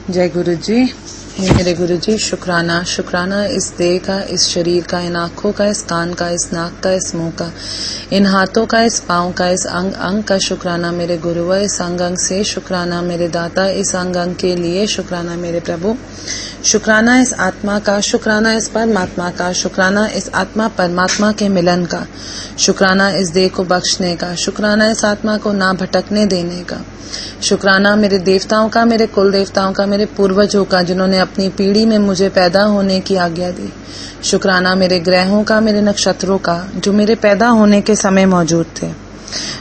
जय गुरु जी। हे मेरे गुरु जी, शुक्राना शुक्राना इस देह का, इस शरीर का, इन आँखों का, इस कान का, इस नाक का, इस मुंह का, इन हाथों का, इस पाँव का, इस अंग अंग का शुक्राना मेरे गुरुवर, इस अंग अंग से शुक्राना मेरे दाता, इस अंग अंग के लिए शुक्राना मेरे प्रभु। शुक्राना इस आत्मा का, शुक्राना इस परमात्मा का, शुक्राना इस आत्मा परमात्मा के मिलन का, शुक्राना इस देह को बख्शने का, शुक्राना इस आत्मा को ना भटकने देने का, शुक्राना मेरे देवताओं का, मेरे कुल देवताओं का, मेरे पूर्वजों का जिन्होंने अपनी पीढ़ी में मुझे पैदा होने की आज्ञा दी। शुक्राना मेरे ग्रहों का, मेरे नक्षत्रों का जो मेरे पैदा होने के समय मौजूद थे।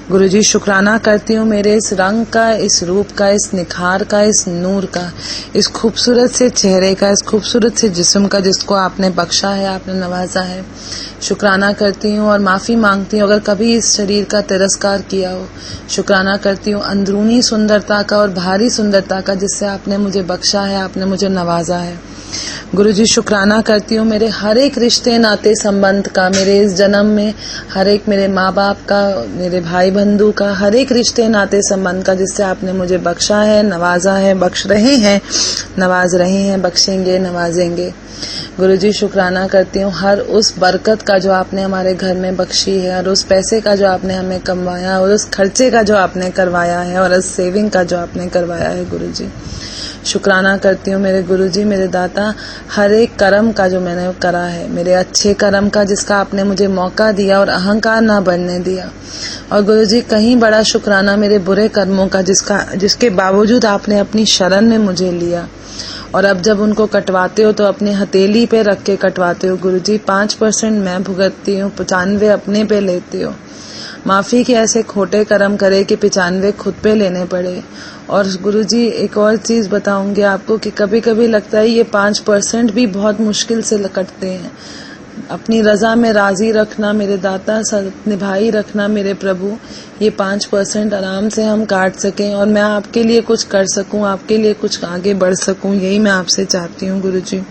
गुरुजी शुक्राना करती हूँ मेरे इस रंग का, इस रूप का, इस निखार का, इस नूर का, इस खूबसूरत से चेहरे का, इस खूबसूरत से जिस्म का जिसको आपने बख्शा है, आपने नवाजा है। शुक्राना करती हूँ और माफी मांगती हूँ अगर कभी इस शरीर का तिरस्कार किया हो। शुक्राना करती हूँ अंदरूनी सुंदरता का और बाहरी सुंदरता का जिससे आपने मुझे बख्शा है, आपने मुझे नवाजा है। गुरुजी शुक्राना करती हूँ मेरे हर एक रिश्ते नाते संबंध का, मेरे इस जन्म में हर एक मेरे माँ बाप का, मेरे भाई बंधु का, हर एक रिश्ते नाते संबंध का जिससे आपने मुझे बख्शा है, नवाजा है, बख्श रहे हैं, नवाज रहे हैं, बख्शेंगे, नवाजेंगे। गुरुजी शुक्राना करती हूँ हर उस बरकत का जो आपने हमारे घर में बख्शी है, और उस पैसे का जो आपने हमें कमवाया, और उस खर्चे का जो आपने करवाया है, और उस सेविंग का जो आपने करवाया है। गुरुजी शुक्राना करती हूँ मेरे गुरुजी, मेरे दाता, हर एक कर्म का जो मैंने करा है, मेरे अच्छे कर्म का जिसका आपने मुझे मौका दिया और अहंकार ना बढ़ने दिया। और गुरुजी कहीं बड़ा शुक्राना मेरे बुरे कर्मों का जिसके बावजूद आपने अपनी शरण में मुझे लिया, और अब जब उनको कटवाते हो तो अपने हथेली पे रख के कटवाते हो। गुरुजी 5% मैं भुगतती हूँ, 95 अपने पे लेते हो। माफी के ऐसे खोटे कर्म करे कि 95 खुद पे लेने पड़े। और गुरुजी एक और चीज बताऊंगी आपको कि कभी कभी लगता है ये 5% भी बहुत मुश्किल से कटते हैं। अपनी रजा में राजी रखना मेरे दाता, निभाई रखना मेरे प्रभु, ये 5% आराम से हम काट सकें और मैं आपके लिए कुछ कर सकूं, आपके लिए कुछ आगे बढ़ सकूं, यही मैं आपसे चाहती हूँ। गुरुजी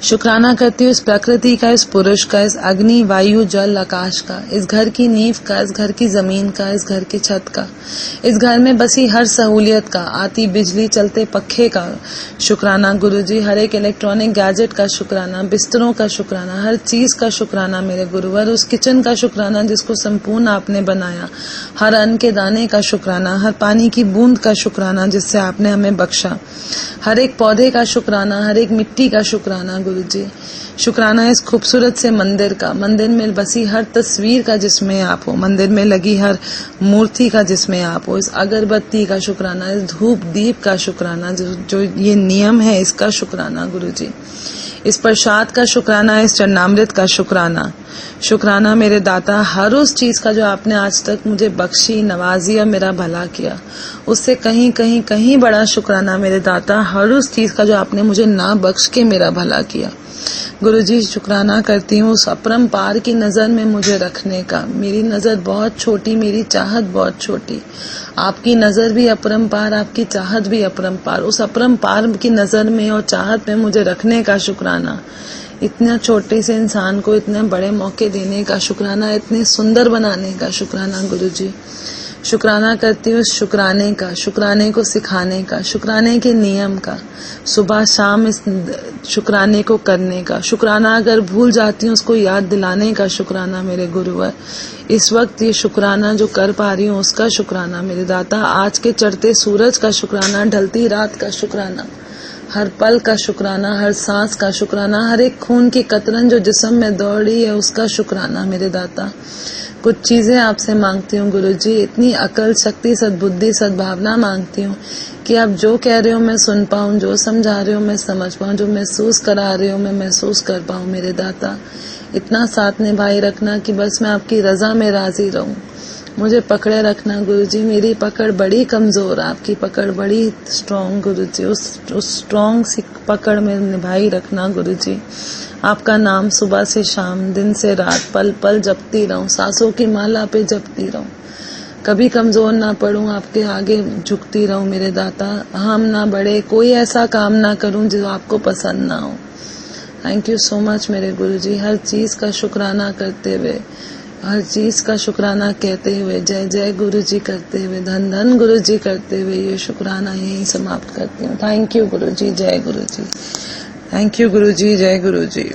शुक्राना करती हूँ इस प्रकृति का, इस पुरुष का, इस अग्नि, वायु, जल, आकाश का, इस घर की नींव का, इस घर की जमीन का, इस घर की छत का, इस घर में बसी हर सहूलियत का, आती बिजली, चलते पखे का शुक्राना। गुरुजी हर एक इलेक्ट्रॉनिक गैजेट का शुक्राना, बिस्तरों का शुक्राना, हर चीज का शुक्राना मेरे गुरुवर। उस किचन का शुक्राना जिसको संपूर्ण आपने बनाया, हर अन्न के दाने का शुक्राना, हर पानी की बूंद का शुक्राना जिससे आपने हमें बख्शा, हर एक पौधे का शुक्राना, हर एक मिट्टी का शुक्राना। गुरुजी शुक्राना इस खूबसूरत से मंदिर का, मंदिर में बसी हर तस्वीर का जिसमें आप हो, मंदिर में लगी हर मूर्ति का जिसमें आप हो, इस अगरबत्ती का शुक्राना, इस धूप दीप का शुक्राना, जो ये नियम है इसका शुक्राना। गुरुजी इस प्रसाद का शुक्राना, इस चरणामृत का शुक्राना। शुक्राना मेरे दाता हर उस चीज का जो आपने आज तक मुझे बख्शी, नवाजी और मेरा भला किया, उससे कहीं कहीं कहीं बड़ा शुक्राना मेरे दाता हर उस चीज का जो आपने मुझे ना बख्श के मेरा भला किया। गुरुजी शुक्राना करती हूँ उस अपरंपार की नजर में मुझे रखने का। मेरी नजर बहुत छोटी, मेरी चाहत बहुत छोटी, आपकी नजर भी अपरंपार, आपकी चाहत भी अपरंपार। उस अपरंपार की नजर में और चाहत में मुझे रखने का शुक्राना। इतने छोटे से इंसान को इतने बड़े मौके देने का शुक्राना, इतने सुंदर बनाने का शुक्राना। गुरुजी शुक्राना करती हूँ इस शुक्राने का, शुक्राने को सिखाने का, शुक्राने के नियम का, सुबह शाम इस शुक्राने को करने का। शुक्राना अगर भूल जाती हूँ उसको याद दिलाने का शुक्राना मेरे गुरुवर। इस वक्त ये शुक्राना जो कर पा रही हूँ उसका शुक्राना मेरे दाता। आज के चढ़ते सूरज का शुक्राना, ढलती रात का शुक्राना, हर पल का शुक्राना, हर सांस का शुक्राना, हर एक खून की कतरन जो जिस्म में दौड़ रही है उसका शुक्राना मेरे दाता। कुछ चीजें आपसे मांगती हूँ गुरुजी, इतनी अकल, शक्ति, सद्बुद्धि, सद्भावना मांगती हूँ कि आप जो कह रहे हो मैं सुन पाऊँ, जो समझा रहे हो मैं समझ पाऊँ, जो महसूस करा रहे हो मैं महसूस कर पाऊँ मेरे दाता। इतना साथ निभाई रखना कि बस मैं आपकी रजा में राजी रहूं। मुझे पकड़े रखना गुरुजी, मेरी पकड़ बड़ी कमजोर, आपकी पकड़ बड़ी स्ट्रॉन्ग गुरुजी। उस स्ट्रॉन्ग सी पकड़ में निभाई रखना गुरुजी। आपका नाम सुबह से शाम, दिन से रात, पल पल जपती रहूं, सांसों की माला पे जपती रहूं, कभी कमजोर ना पड़ूं, आपके आगे झुकती रहूं मेरे दाता। हम ना बढ़े, कोई ऐसा काम ना करूं जो आपको पसंद ना हो। थैंक यू सो मच मेरे गुरुजी। हर चीज का शुक्राना करते हुए हर चीज का शुक्राना कहते हुए, जय जय गुरु जी करते हुए, धन धन गुरु जी करते हुए ये शुक्राना यहीं समाप्त करती हूँ। थैंक यू गुरु जी, जय गुरु जी। थैंक यू गुरु जी, जय गुरु जी।